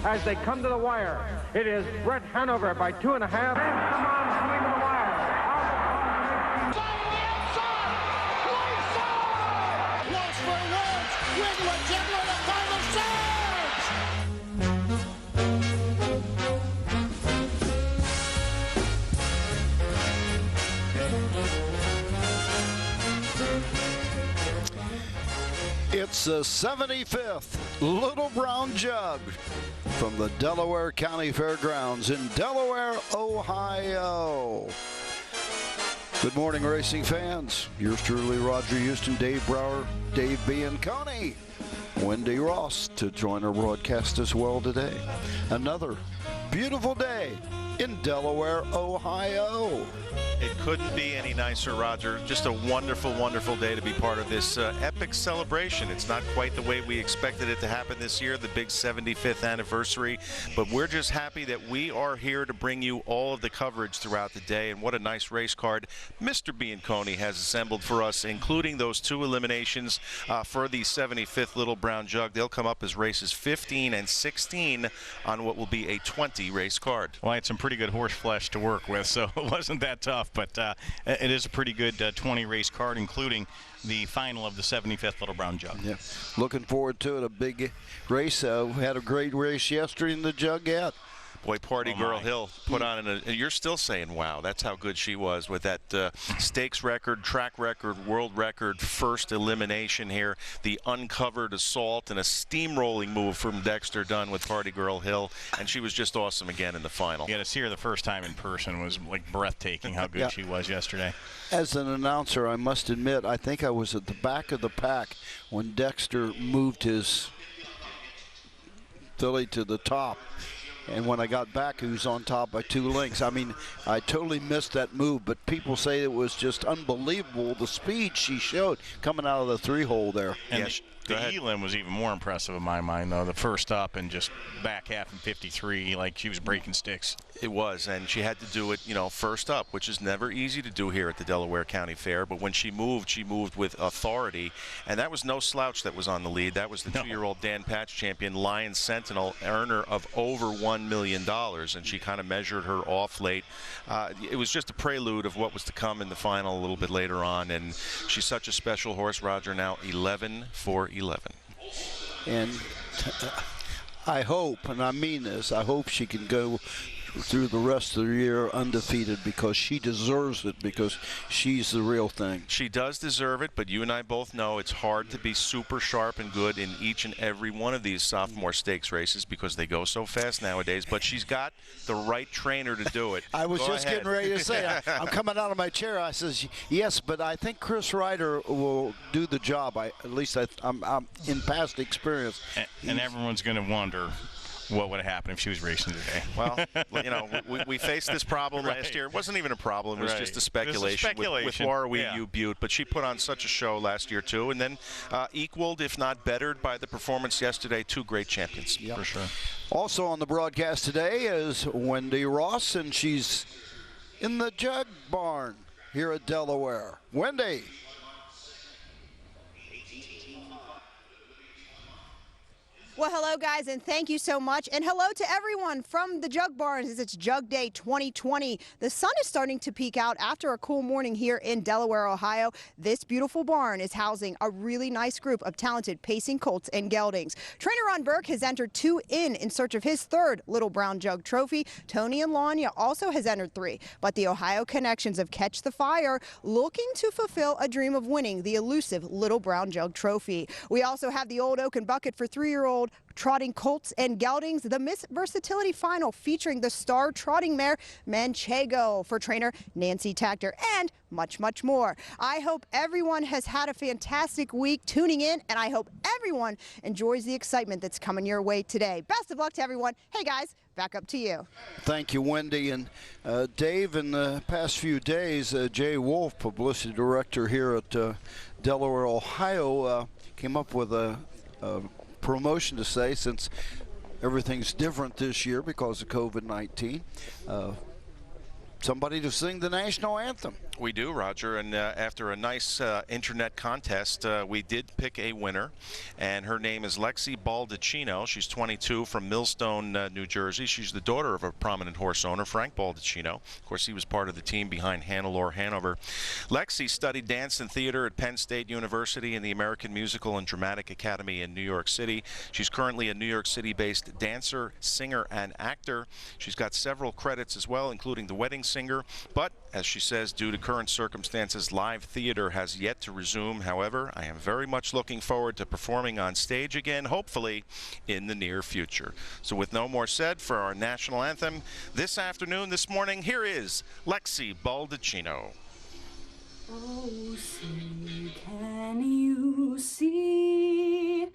as they come to the wire. It is Brett Hanover by 2.5. Come on, coming to the wire. Close for Woods. Wigler, Gibler, the final surge. It's the 75th Little Brown Jug from the Delaware County Fairgrounds in Delaware, Ohio. Good morning, racing fans. Yours truly, Roger Houston, Dave Brower, Dave Bianconi, Wendy Ross to join our broadcast as well today. Another beautiful day in Delaware, Ohio. It couldn't be any nicer, Roger. Just a wonderful, wonderful day to be part of this epic celebration. It's not quite the way we expected it to happen this year, the big 75th anniversary, but we're just happy that we are here to bring you all of the coverage throughout the day. And what a nice race card Mr. Bianconi has assembled for us, including those two eliminations for the 75th Little Brown Jug. They'll come up as races 15 and 16 on what will be a 20-race card. Well, I had some pretty good horse flesh to work with, so it wasn't that tough. But it is a pretty good 20-race card, including the final of the 75th Little Brown Jug. Yeah, looking forward to it. A big race. We had a great race yesterday in the Jugette. Boy, Party Girl Hill put on you're still saying wow. That's how good she was with that stakes record, track record, world record, first elimination here. The uncovered assault and a steamrolling move from Dexter Dunn with Party Girl Hill, and she was just awesome again in the final. Yeah, to see her the first time in person was like breathtaking how good she was yesterday. As an announcer, I must admit, I think I was at the back of the pack when Dexter moved his filly to the top. And when I got back, he was on top by 2 lengths. I mean, I totally missed that move, but people say it was just unbelievable, the speed she showed coming out of the 3-hole there. And the Elam was even more impressive in my mind, though. The first up and just back half in 53, like she was breaking sticks. It was, and she had to do it, first up, which is never easy to do here at the Delaware County Fair. But when she moved with authority, and that was no slouch that was on the lead. That was the 2-year-old Dan Patch champion, Lion Sentinel, earner of over $1 million, and she kind of measured her off late. It was just a prelude of what was to come in the final a little bit later on, and she's such a special horse, Roger, now 11 for 11. And I hope, and I mean this, I hope she can go through the rest of the year undefeated, because she deserves it, because she's the real thing. She does deserve it, but you and I both know it's hard to be super sharp and good in each and every one of these sophomore stakes races because they go so fast nowadays, but she's got the right trainer to do it. I was just getting ready to say, I'm coming out of my chair. I says, yes, but I think Chris Ryder will do the job. At least I'm in past experience. And everyone's going to wonder what would have happened if she was racing today. Well, we faced this problem last year. It wasn't even a problem. It was just a speculation, with Laura Wee Butte. But she put on such a show last year, too, and then equaled, if not bettered, by the performance yesterday. 2 great champions. Yep. For sure. Also on the broadcast today is Wendy Ross, and she's in the Jug Barn here at Delaware. Wendy. Well, hello, guys, and thank you so much. And hello to everyone from the Jug Barns as it's Jug Day 2020. The sun is starting to peek out after a cool morning here in Delaware, Ohio. This beautiful barn is housing a really nice group of talented pacing colts and geldings. Trainer Ron Burke has entered 2 in search of his 3rd Little Brown Jug trophy. Tony and Lanya also has entered 3. But the Ohio connections of Catch the Fire looking to fulfill a dream of winning the elusive Little Brown Jug trophy. We also have the Old Oaken Bucket for 3-year-old trotting colts and geldings, the Miss Versatility Final featuring the star trotting mare Manchego for trainer Nancy Tactor, and much, much more. I hope everyone has had a fantastic week tuning in, and I hope everyone enjoys the excitement that's coming your way today. Best of luck to everyone. Hey, guys, back up to you. Thank you, Wendy. And Dave, in the past few days, Jay Wolf, publicity director here at Delaware, Ohio, came up with a promotion to say, since everything's different this year because of COVID-19, somebody to sing the national anthem. We do, Roger, and after a nice internet contest, we did pick a winner, and her name is Lexi Baldacchino. She's 22 from Millstone, New Jersey. She's the daughter of a prominent horse owner, Frank Baldacchino. Of course, he was part of the team behind Hannelore Hanover. Lexi studied dance and theater at Penn State University and the American Musical and Dramatic Academy in New York City. She's currently a New York City-based dancer, singer, and actor. She's got several credits as well, including The Wedding Singer, but as she says, due to current circumstances, live theater has yet to resume. However, I am very much looking forward to performing on stage again, hopefully in the near future. So with no more said, for our national anthem this afternoon, this morning, here is Lexi Baldacchino. Oh, see, can you see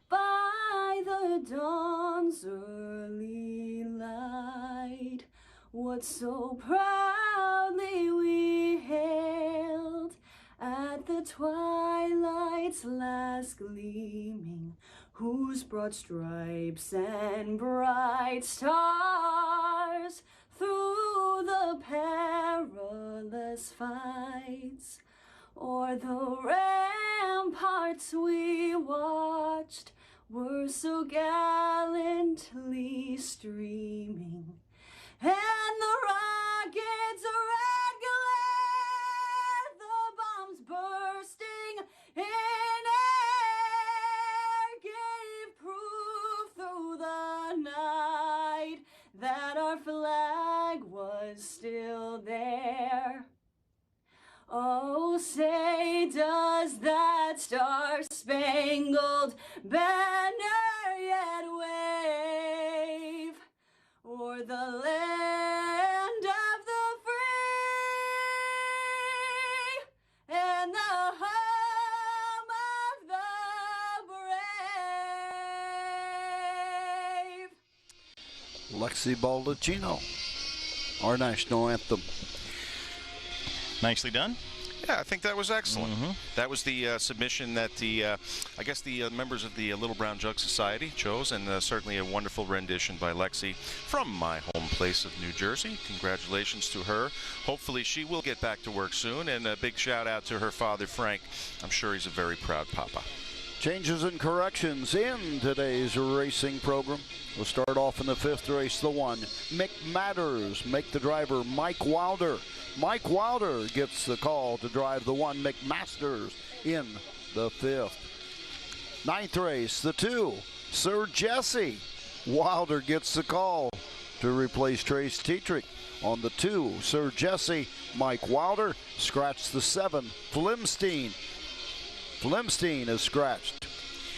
by the dawn's early light what so proudly we hailed at the twilight's last gleaming, whose broad stripes and bright stars through the perilous fights o'er the ramparts we watched were so gallantly streaming, and the rockets' red glare, the bombs bursting in air, gave proof through the night that our flag was still there. Oh, say, does that star-spangled banner yet wave o'er the land of the free and the home of the brave? Lexi Baldacchino, our national anthem. Nicely done. Yeah, I think that was excellent. That was the submission that I guess the members of the Little Brown Jug Society chose, and certainly a wonderful rendition by Lexi from my home place of New Jersey. Congratulations to her. Hopefully she will get back to work soon, and a big shout out to her father, Frank. I'm sure he's a very proud papa. Changes and corrections in today's racing program. We'll start off in the fifth race, the one. McMatters make the driver Mike Wilder. Mike Wilder gets the call to drive the one. McMasters in the fifth. Ninth race, the two. Sir Jesse. Wilder gets the call to replace Trace Tetrick on the two. Sir Jesse, Mike Wilder, scratched the seven. Flimstein is scratched.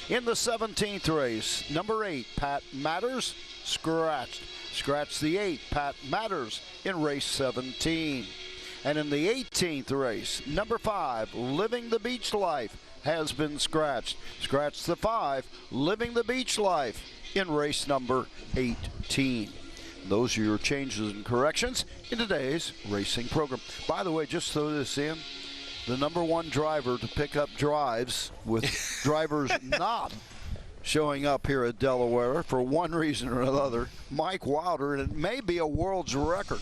In the 17th race, number 8, Pat Matters, scratched. Scratched the 8, Pat Matters, in race 17. And in the 18th race, number 5, Living the Beach Life, has been scratched. Scratched the 5, Living the Beach Life, in race number 18. Those are your changes and corrections in today's racing program. By the way, just throw this in. The number one driver to pick up drives with drivers not showing up here at Delaware for one reason or another, Mike Wilder, and it may be a world's record.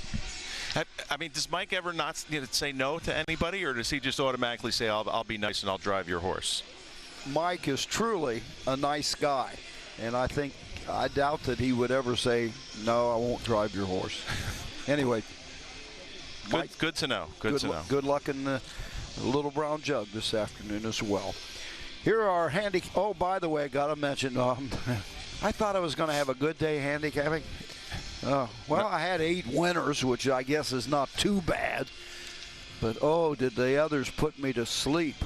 I mean, does Mike ever not say no to anybody, or does he just automatically say, I'll be nice and I'll drive your horse? Mike is truly a nice guy, and I doubt that he would ever say, no, I won't drive your horse. Anyway. Good to know. Good to know. Good luck in the Little Brown Jug this afternoon as well. Here are oh, by the way, I got to mention, I thought I was going to have a good day handicapping. Well, I had 8 winners, which I guess is not too bad. But, did the others put me to sleep.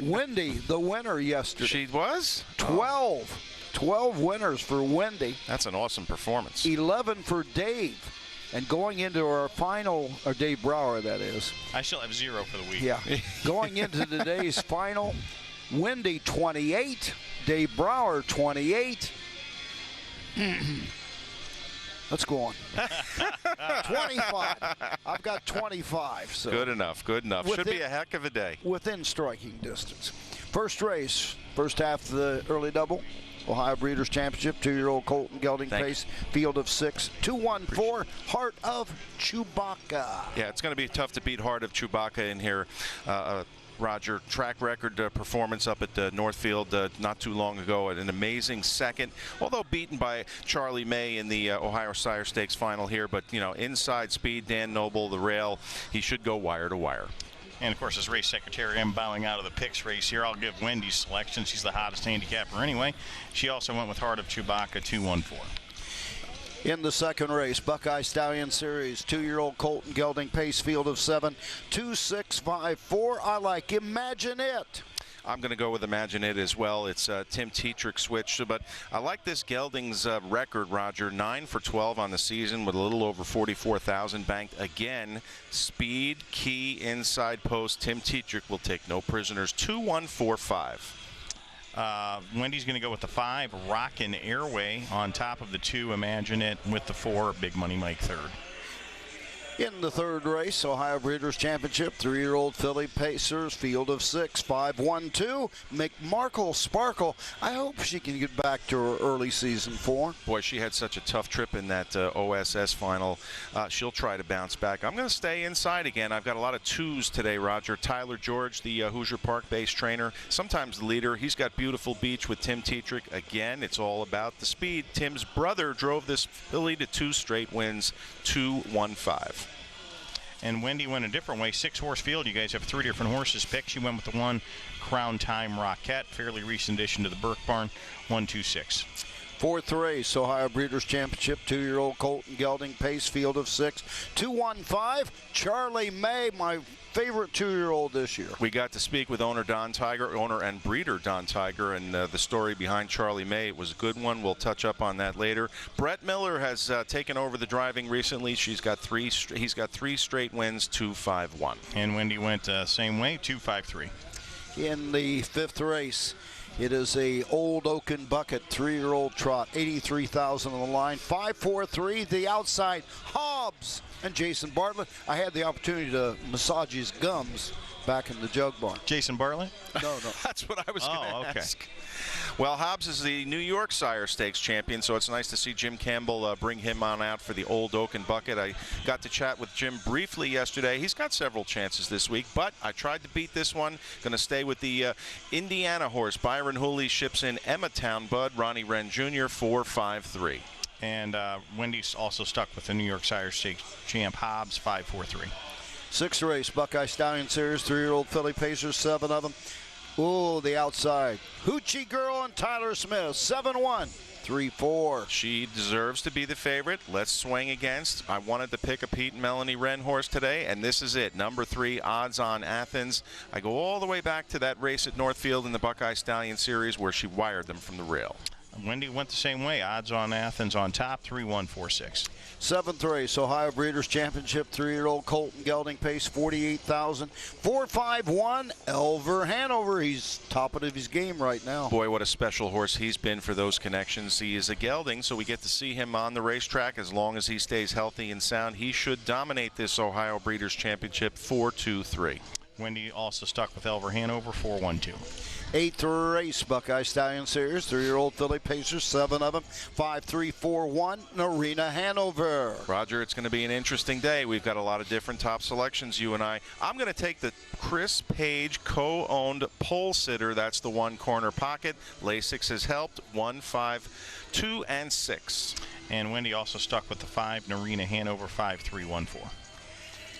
Wendy, the winner yesterday. She was? 12. 12 winners for Wendy. That's an awesome performance. 11 for Dave. And going into our final, or Dave Brower, that is. I still have 0 for the week. Yeah. Going into today's final, Wendy 28, Dave Brower 28. Let's go on. 25. I've got 25. So good enough. Good enough. Should be a heck of a day. Within striking distance. First race, first half of the early double. Ohio Breeders' Championship, 2-year-old Colton Gelding Pace, field of 6, 2-1-4, Heart of Chewbacca. Yeah, it's going to be tough to beat Heart of Chewbacca in here. Roger, track record performance up at Northfield not too long ago at an amazing second, although beaten by Charlie May in the Ohio Sire Stakes final here. But, you know, inside speed, Dan Noble, the rail, he should go wire to wire. And, of course, as race secretary, I'm bowing out of the picks race here. I'll give Wendy's selection. She's the hottest handicapper anyway. She also went with Heart of Chewbacca, 2-1-4. In the second race, Buckeye Stallion Series, 2-year-old Colton Gelding Pace, field of 7, 2-6-5-4. I like Imagine It. I'm going to go with Imagine It as well. It's Tim Tetrick switch, but I like this Gelding's record, Roger. 9 for 12 on the season with a little over 44,000 banked. Again, speed, key, inside post. Tim Tetrick will take no prisoners. 2-1-4-5. Wendy's going to go with the 5, Rockin' Airway on top of the 2, Imagine It, with the 4, Big Money Mike third. In the third race, Ohio Breeders' Championship, 3-year-old Filly Pacers, field of 6, 5-1-2, McMarkle Sparkle. I hope she can get back to her early season form. Boy, she had such a tough trip in that OSS final. She'll try to bounce back. I'm going to stay inside again. I've got a lot of 2s today, Roger. Tyler George, the Hoosier Park-based trainer, sometimes the leader. He's got Beautiful Beach with Tim Tetrick. Again, it's all about the speed. Tim's brother drove this filly to 2 straight wins, 2-1-5. And Wendy went a different way. 6-horse field. You guys have 3 different horses picked. She went with the 1, Crown Time Rockette, fairly recent addition to the Burke Barn, 1-2-6. Fourth race, Ohio Breeders' Championship, 2-year-old Colton Gelding Pace, field of 6, 2-1-5, Charlie May, my favorite 2-year-old this year. We got to speak with owner Don Tiger, owner and breeder Don Tiger, and the story behind Charlie May. It was a good one. We'll touch up on that later. Brett Miller has taken over the driving recently. He's got 3 straight wins, 2-5-1. And Wendy went same way, 2-5-3. In the fifth race, it is a Old Oaken Bucket 3-year-old trot, 83,000 on the line, 5-4-3, the outside, Hobbs and Jason Bartlett. I had the opportunity to massage his gums back in the jug barn. Jason Bartlett? No. That's what I was going to okay. ask. Well, Hobbs is the New York Sire Stakes champion, so it's nice to see Jim Campbell bring him on out for the Old Oaken Bucket. I got to chat with Jim briefly yesterday. He's got several chances this week, but I tried to beat this one. Going to stay with the Indiana horse. Byron Hooley ships in Emmatown Bud, Ronnie Wren Jr., 4-5-3. And Wendy's also stuck with the New York Sire Stakes champ, Hobbs, 5-4-3. Sixth race, Buckeye Stallion Series, 3-year-old Filly Pacers, 7 of them. Ooh, the outside. Hoochie Girl and Tyler Smith, 7-1, 3-4. She deserves to be the favorite. Let's swing against. I wanted to pick a Pete and Melanie Wren horse today, and this is it. Number 3, Odds on Athens. I go all the way back to that race at Northfield in the Buckeye Stallion Series where she wired them from the rail. Wendy went the same way. Odds on Athens on top, 3-1-4-6. Seventh race, Ohio Breeders' Championship, 3-year-old Colton Gelding Pace, 48,000, 4-5-1, Elver Hanover. He's top of his game right now. Boy, what a special horse he's been for those connections. He is a gelding, so we get to see him on the racetrack as long as he stays healthy and sound. He should dominate this Ohio Breeders' Championship, 4-2-3. Wendy also stuck with Elver Hanover, 4-1-2. Eighth race, Buckeye Stallion Series, 3-year-old Filly Pacers, 7 of them, 5-3-4-1, Narina Hanover. Roger, it's going to be an interesting day. We've got a lot of different top selections, you and I. I'm going to take the Chris Page co-owned pole sitter. That's the 1 corner pocket. Lasix has helped, 1, 5, 2, and 6. And Wendy also stuck with the 5, Narina Hanover, 5-3-1-4.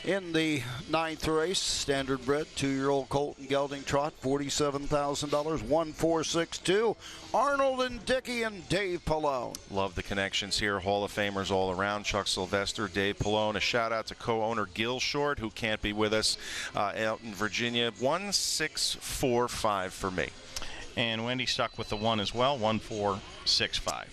In the ninth race, standard bred, 2-year-old Colton Gelding trot, $47,000, 1-4-6-2. Arnold and Dickey and Dave Pallone. Love the connections here. Hall of Famers all around. Chuck Sylvester, Dave Pallone. A shout out to co-owner Gil Short, who can't be with us out in Virginia. 1-6-4-5 for me. And Wendy stuck with the 1 as well, 1-4-6-5.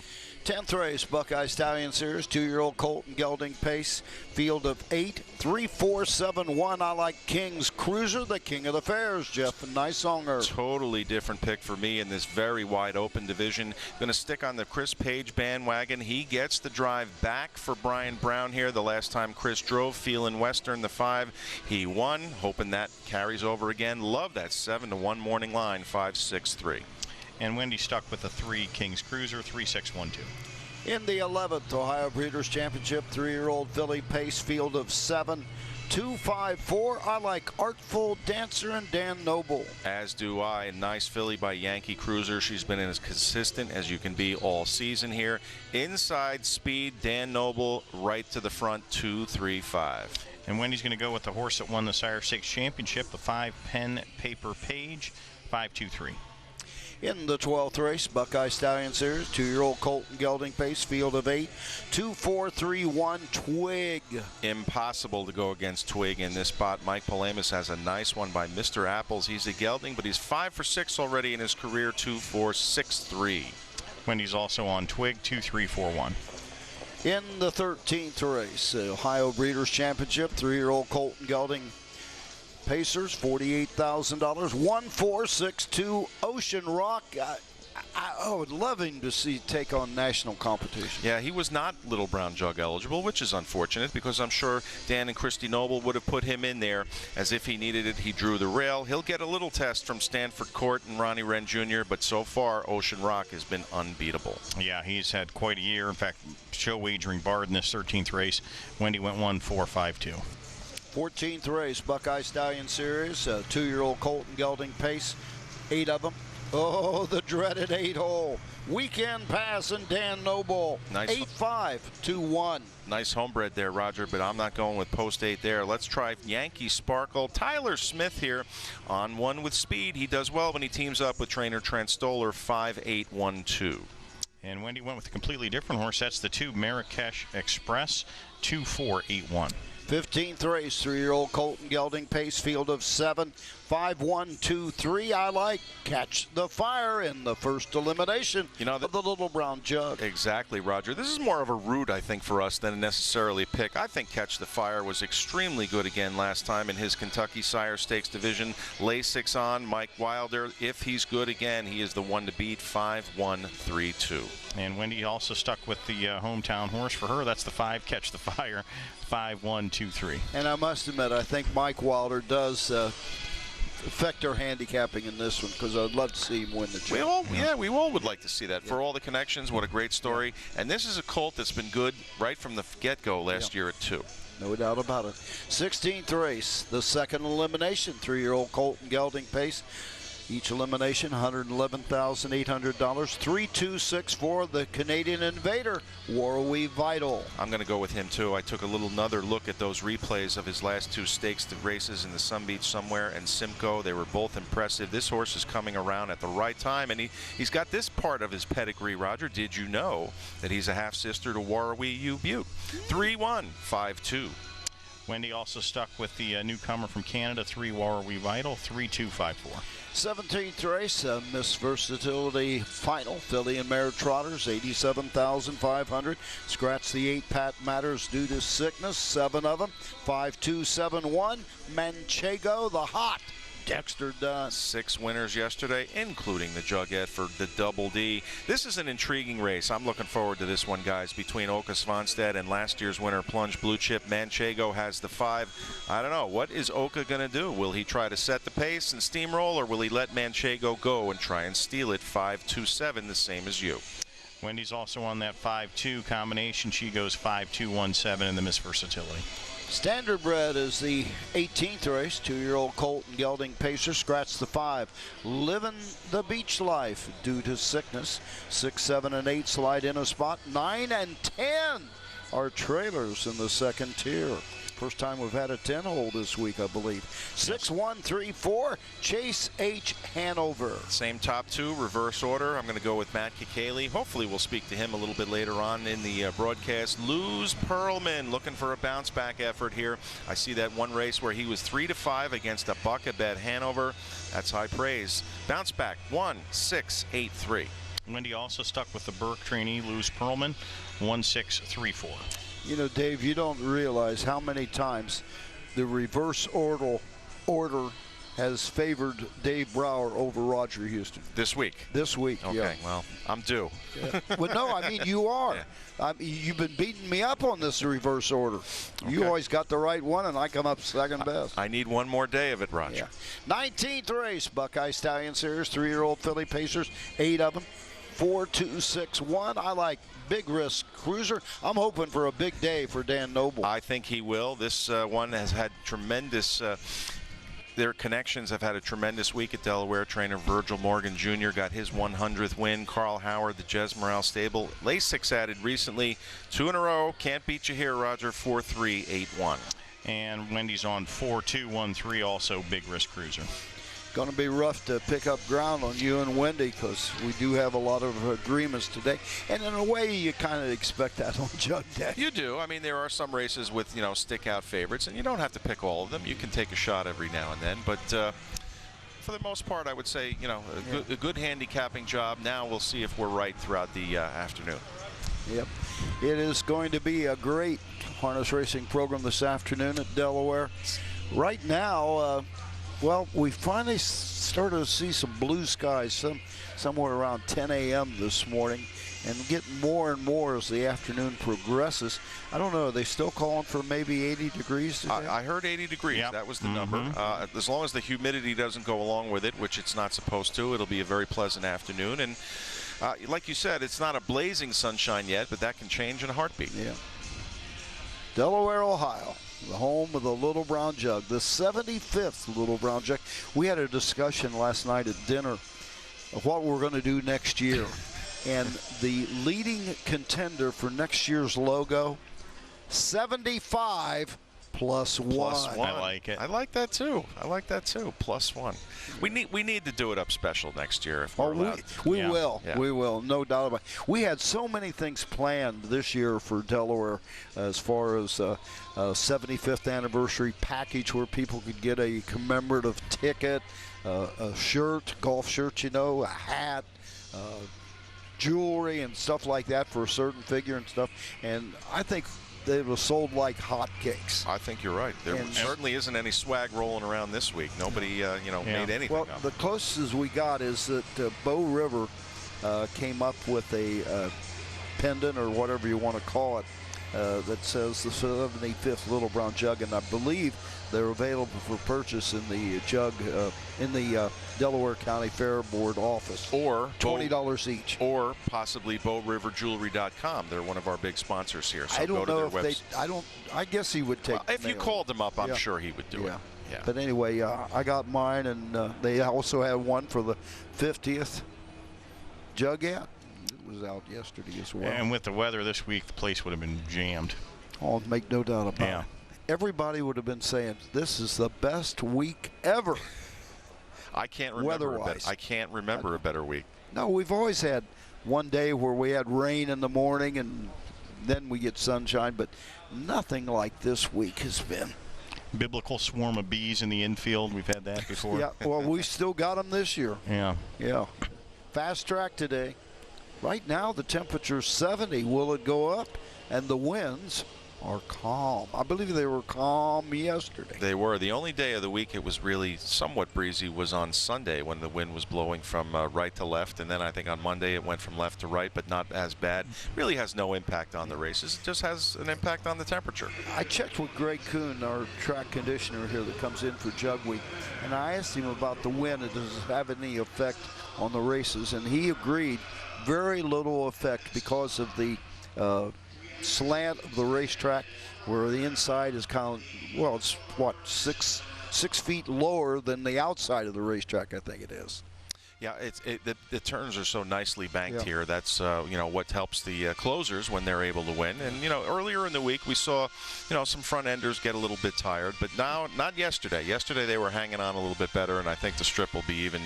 10th race, Buckeye Stallion Series, 2-year-old Colton Gelding Pace, field of 8, 3-4-7-1. I like King's Cruiser, the king of the fairs, Jeff Nysonger. Totally different pick for me in this very wide open division. Going to stick on the Chris Page bandwagon. He gets the drive back for Brian Brown here. The last time Chris drove, Phelan Western, the 5, he won. Hoping that carries over again. Love that 7-1 morning line, 5-6-3. And Wendy stuck with the 3 King's Cruiser, 3612. In the 11th Ohio Breeders' Championship, 3-year-old filly pace field of 7. 254. I like Artful Dancer and Dan Noble. As do I. A nice filly by Yankee Cruiser. She's been as consistent as you can be all season here. Inside speed, Dan Noble right to the front, 235. And Wendy's going to go with the horse that won the Sire Stakes Championship, the 5 Pen Paper Page, 523. In the 12th race, Buckeye Stallion Series, 2-year-old Colton Gelding pace, field of 8, 2-4-3-1, Twig. Impossible to go against Twig in this spot. Mike Palamas has a nice one by Mr. Apples. He's a gelding, but he's 5 for 6 already in his career, 2-4-6-3. Wendy's also on Twig, 2-3-4-1. In the 13th race, Ohio Breeders' Championship, 3-year-old Colton Gelding Pacers, $48,000, 1-4-6-2, Ocean Rock. I would love him to see take on national competition. Yeah, he was not Little Brown Jug eligible, which is unfortunate because I'm sure Dan and Christy Noble would have put him in there as if he needed it. He drew the rail. He'll get a little test from Stanford Court and Ronnie Wren Jr., but so far Ocean Rock has been unbeatable. Yeah, he's had quite a year. In fact, show wagering barred in this 13th race. Wendy went 1-4-5-2. 14th race, Buckeye Stallion Series, 2-year-old Colton Gelding pace, 8 of them. Oh, the dreaded 8-hole. Weekend Pass and Dan Noble. Nice. 8-5-2-1. Nice homebred there, Roger, but I'm not going with post 8 there. Let's try Yankee Sparkle. Tyler Smith here on one with speed. He does well when he teams up with trainer Trent Stoller, 5-8-1-2. And Wendy went with a completely different horse. That's the 2 Marrakesh Express, 2-4-8-1. 15th race, 3-year-old Colton Gelding pace, field of 7, 5-1-2-3. I like Catch the Fire in the first elimination of the Little Brown Jug. Exactly, Roger. This is more of a route, I think, for us than necessarily a pick. I think Catch the Fire was extremely good again last time in his Kentucky Sire Stakes division. Lasix on, Mike Wilder. If he's good again, he is the one to beat, 5-1-3-2. And Wendy also stuck with the hometown horse for her. That's the 5 Catch the Fire, 5-1-2-3. And I must admit, I think Mike Wilder does affect our handicapping in this one because I'd love to see him win the championship. We all would like to see that. For all the connections, what a great story. And this is a colt that's been good right from the get-go last year at 2. No doubt about it. 16th race, the second elimination, 3-year-old Colton Gelding pace. Each elimination, $111,800. 3-2-6 for the Canadian Invader, Warwe Vital. I'm going to go with him, too. I took another look at those replays of his last 2 stakes races in the Sun Beach Somewhere and Simcoe. They were both impressive. This horse is coming around at the right time, and he's got this part of his pedigree, Roger. Did you know that he's a half-sister to Warwe U Butte? 3-1-5-2. Wendy also stuck with the newcomer from Canada, 3 Warwe Vital, 3-2-5-4. 17th race, Miss Versatility Final, filly and mare trotters, $87,500. Scratch the 8 Pat Matters due to sickness, 7 of them, 5-2-7-1. Manchego, the hot Dexter Dunn. 6 winners yesterday, including the Jugette for the Double D. This is an intriguing race. I'm looking forward to this one, guys, between Oka Svanstedt and last year's winner, Plunge Blue Chip. Manchego has the 5. I don't know. What is Oka going to do? Will he try to set the pace and steamroll, or will he let Manchego go and try and steal it 5-2-7, the same as you? Wendy's also on that 5-2 combination. She goes 5-2-1-7 in the Miss Versatility. Standardbred is the 18th race. 2-year-old Colton Gelding pacer, scratched the 5. Living the beach life due to sickness. 6, 7, and 8 slide in a spot. 9 and 10 are trailers in the second tier. First time we've had a 10-hole this week, I believe. 6-1-3-4, Chase H. Hanover. Same top 2, reverse order. I'm going to go with Matt Kakaley. Hopefully we'll speak to him a little bit later on in the broadcast. Luz Pearlman looking for a bounce-back effort here. I see that one race where he was 3-5 against a buck-a-bet Hanover. That's high praise. Bounce back, 1-6-8-3. Wendy also stuck with the Burke trainee, Luz Pearlman, 1-6-3-4. You know, Dave, you don't realize how many times the reverse order has favored Dave Brower over Roger Houston. This week? This week, okay, yeah. Well, I'm due. Yeah. Well, no, I mean, you are. Yeah. You've been beating me up on this reverse order. Okay. You always got the right one, and I come up second best. I need one more day of it, Roger. Yeah. 19th race, Buckeye Stallion Series, 3-year-old filly Pacers, 8 of them. 4, 2, 6, 1. I like Big Risk Cruiser. I'm hoping for a big day for Dan Noble. I think he will. This one has had tremendous. Their connections have had a tremendous week at Delaware. Trainer Virgil Morgan Jr. got his 100th win. Carl Howard, the Jez Morale stable. Lasix added recently. 2 in a row. Can't beat you here, Roger. 4-3, 8-1. And Wendy's on 4-2-1-3, also Big Risk Cruiser. Going to be rough to pick up ground on you and Wendy because we do have a lot of agreements today. And in a way, you kind of expect that on Jug Day. You do. I mean, there are some races with, stick-out favorites, and you don't have to pick all of them. You can take a shot every now and then. But for the most part, I would say, a good handicapping job. Now we'll see if we're right throughout the afternoon. Yep. It is going to be a great harness racing program this afternoon at Delaware. Right now, well, we finally started to see some blue skies somewhere around 10 a.m. this morning and get more and more as the afternoon progresses. I don't know, are they still calling for maybe 80 degrees today? I heard 80 degrees. Yep. That was the number. As long as the humidity doesn't go along with it, which it's not supposed to, it'll be a very pleasant afternoon. And like you said, it's not a blazing sunshine yet, but that can change in a heartbeat. Yeah. Delaware, Ohio. The home of the Little Brown Jug, the 75th Little Brown Jug. We had a discussion last night at dinner of what we're going to do next year. And the leading contender for next year's logo, 75 plus one. I like it. I like that too. Plus one. We need to do it up special next year if we're allowed. We will. Yeah. We will. No doubt about it. We had so many things planned this year for Delaware as far as a 75th anniversary package where people could get a commemorative ticket, a shirt, golf shirt, a hat, jewelry and stuff like that for a certain figure and stuff. And I think they were sold like hotcakes. I think you're right. There certainly isn't any swag rolling around this week. Nobody, made anything well, up. The closest we got is that Bo River came up with a pendant or whatever you want to call it that says the 75th Little Brown Jug, and I believe they're available for purchase in the jug in the Delaware County Fair Board office. Or $20 each. Or possibly BowRiverJewelry.com. They're one of our big sponsors here. So I don't go know to their if website. I guess he would take. Well, if you called him up, I'm sure he would do it. Yeah. But anyway, I got mine, and they also had one for the 50th Jug It was out yesterday as well. And with the weather this week, the place would have been jammed. Oh, make no doubt about it. Everybody would have been saying, this is the best week ever. I can't remember a better week. No, we've always had one day where we had rain in the morning and then we get sunshine, but nothing like this week has been. Biblical swarm of bees in the infield. We've had that before. Yeah, well, we still got them this year. Yeah. Fast track today. Right now, the temperature's 70. Will it go up? And the winds are calm. I believe they were calm yesterday. They were. The only day of the week it was really somewhat breezy was on Sunday when the wind was blowing from right to left, and then I think on Monday it went from left to right, but not as bad. Really has no impact on the races. It just has an impact on the temperature. I checked with Greg Kuhn, our track conditioner here that comes in for Jug Week, and I asked him about the wind and does it have any effect on the races, and he agreed very little effect because of the slant of the racetrack, where the inside is kind of, well, it's what, six feet lower than the outside of the racetrack, I think it is. Yeah, the turns are so nicely banked here. That's what helps the closers when they're able to win. And earlier in the week we saw some front enders get a little bit tired, but now not yesterday. Yesterday they were hanging on a little bit better, and I think the strip will be even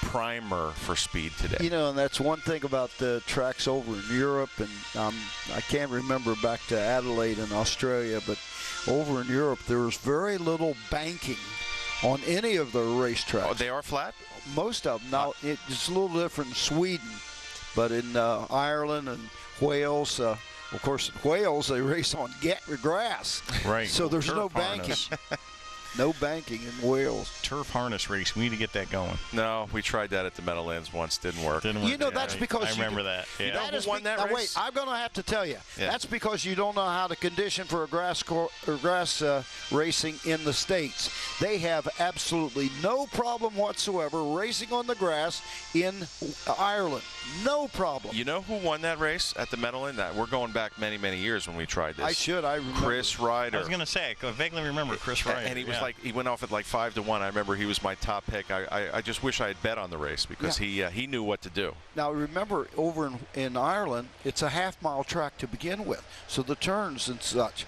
primer for speed today. And that's one thing about the tracks over in Europe, and I can't remember back to Adelaide in Australia, but over in Europe there was very little banking on any of the racetracks. Oh, they are flat? Most of them. Now, it's a little different in Sweden, but in Ireland and Wales, of course, in Wales, they race on grass. Right. So there's no banking. No banking in Wales. Turf harness race. We need to get that going. No, we tried that at the Meadowlands once. Didn't work. You know, that's because I remember that. Yeah. You know who won that now, race? wait, I'm going to have to tell you. Yeah. That's because you don't know how to condition for a grass racing in the States. They have absolutely no problem whatsoever racing on the grass in Ireland. No problem. You know who won that race at the Meadowland? We're going back many, many years when we tried this. I remember. Chris Ryder. I was going to say, I vaguely remember Chris Ryder. And he was he went off at like 5-1. I remember he was my top pick. I just wish I had bet on the race because he knew what to do. Now remember, over in Ireland, it's a half-mile track to begin with, so the turns and such.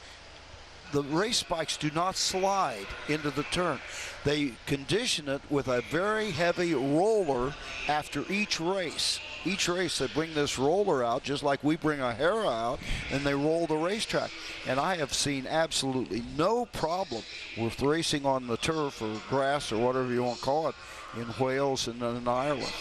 The race bikes do not slide into the turn. They condition it with a very heavy roller after each race. Each race they bring this roller out just like we bring a Hera out, and they roll the racetrack. And I have seen absolutely no problem with racing on the turf or grass or whatever you want to call it in Wales and in Ireland.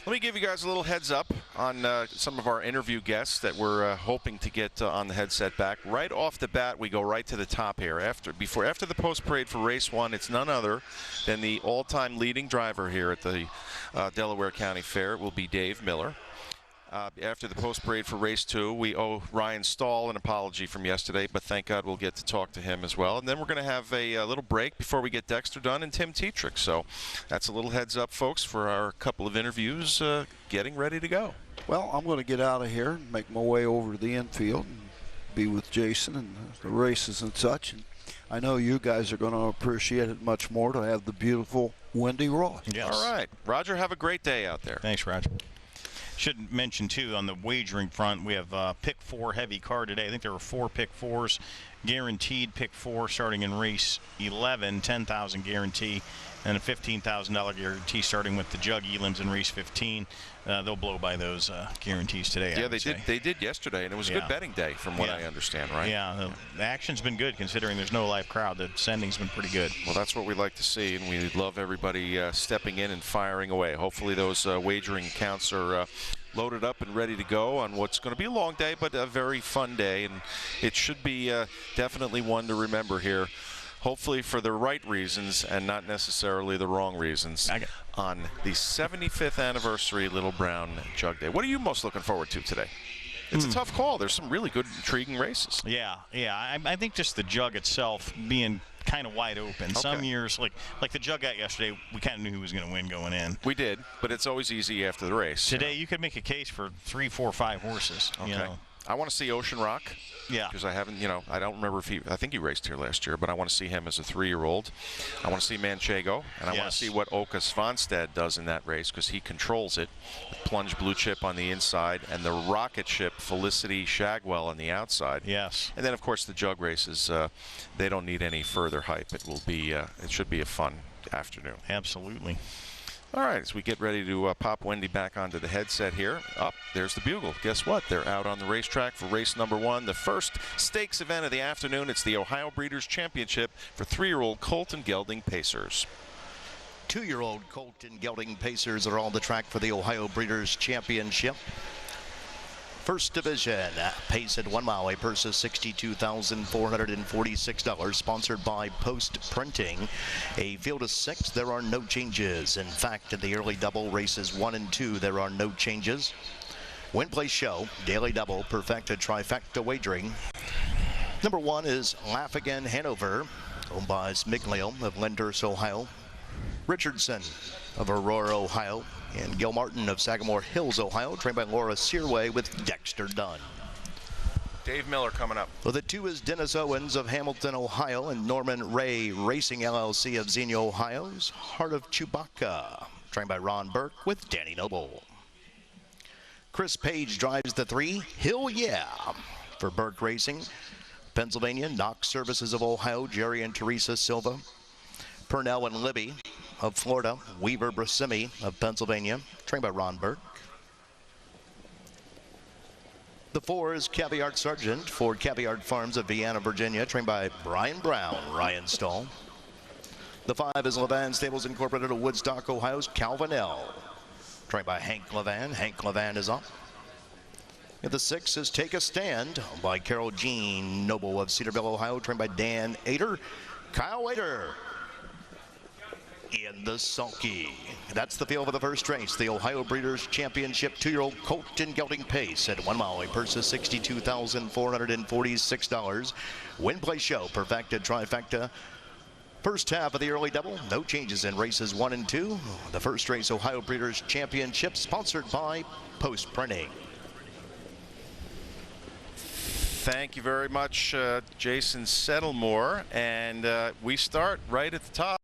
Let me give you guys a little heads up on some of our interview guests that we're hoping to get on the headset back. Right off the bat, we go right to the top here. After the post parade for race 1, it's none other than the all-time leading driver here at the Delaware County Fair. It will be Dave Miller. After the post parade for race 2, we owe Ryan Stahl an apology from yesterday, but thank God we'll get to talk to him as well. And then we're going to have a little break before we get Dexter Dunn and Tim Tetrick. So that's a little heads up, folks, for our couple of interviews getting ready to go. Well, I'm going to get out of here and make my way over to the infield and be with Jason and the races and such. And I know you guys are going to appreciate it much more to have the beautiful Wendy Ross. Yes. All right. Roger, have a great day out there. Thanks, Roger. Should mention, too, on the wagering front, we have pick 4 heavy card today. I think there were 4 pick 4s, guaranteed pick 4 starting in race 11, $10,000 guarantee, and a $15,000 guarantee starting with the Jug Elims in race 15. They'll blow by those guarantees today. Yeah, they did yesterday, and it was a good betting day from what I understand, right? Yeah, the action's been good considering there's no live crowd. The sending's been pretty good. Well, that's what we like to see, and we love everybody stepping in and firing away. Hopefully those wagering accounts are loaded up and ready to go on what's going to be a long day, but a very fun day, and it should be definitely one to remember here. Hopefully for the right reasons and not necessarily the wrong reasons on the 75th anniversary Little Brown Jug Day. What are you most looking forward to today? It's a tough call. There's some really good, intriguing races. Yeah. I think just the jug itself being kind of wide open. Okay. Some years, like the jug at yesterday, we kind of knew who was going to win going in. We did, but it's always easy after the race. Today, you could make a case for 3, 4, 5 horses. Okay. You know. I want to see Ocean Rock. Yeah. Because I haven't, I don't remember if I think he raced here last year, but I want to see him as a 3-year-old. I want to see Manchego, and I want to see what Oka Svanstedt does in that race because he controls it. Plunge Blue Chip on the inside, and the rocket ship Felicity Shagwell on the outside. Yes. And then, of course, the jug races, they don't need any further hype. It will be, it should be a fun afternoon. Absolutely. All right, as we get ready to pop Wendy back onto the headset here, there's the bugle. Guess what? They're out on the racetrack for race number 1, the first stakes event of the afternoon. It's the Ohio Breeders' Championship for 3-year-old Colton Gelding Pacers. 2-year-old Colton Gelding Pacers are on the track for the Ohio Breeders' Championship. First division, pace at 1 mile, a purse of $62,446, sponsored by Post Printing. A field of 6, there are no changes. In fact, in the early double races 1 and 2, there are no changes. Win, play, show, daily double, perfecta, trifecta wagering. Number 1 is Laugh Again Hanover, owned by Smiglio of Lyndhurst, Ohio. Richardson of Aurora, Ohio. And Gil Martin of Sagamore Hills, Ohio, trained by Laura Searway with Dexter Dunn. Dave Miller coming up. Well, the 2 is Dennis Owens of Hamilton, Ohio, and Norman Ray Racing LLC of Xenia, Ohio's Heart of Chewbacca, trained by Ron Burke with Danny Noble. Chris Page drives the 3, Hill Yeah, for Burke Racing. Pennsylvania, Knox Services of Ohio, Jerry and Teresa Silva. Purnell and Libby of Florida, Weaver Brasimi of Pennsylvania, trained by Ron Burke. The 4 is Caviar Sergeant for Caviar Farms of Vienna, Virginia, trained by Brian Brown, Ryan Stahl. The 5 is Levan Stables Incorporated of Woodstock, Ohio's Calvin L., trained by Hank Levan. Hank Levan is up. And the 6 is Take a Stand by Carol Jean Noble of Cedarville, Ohio, trained by Dan Ader. Kyle Waiter in the sulky. That's the field for the first race. The Ohio Breeders' Championship 2-year-old Colton Gelding Pace at 1 mile. A purse of $62,446. Win, play, show. Perfecta, trifecta. First half of the early double. No changes in races 1 and 2. The first race, Ohio Breeders' Championship, sponsored by Post Printing. Thank you very much, Jason Settlemore. And we start right at the top.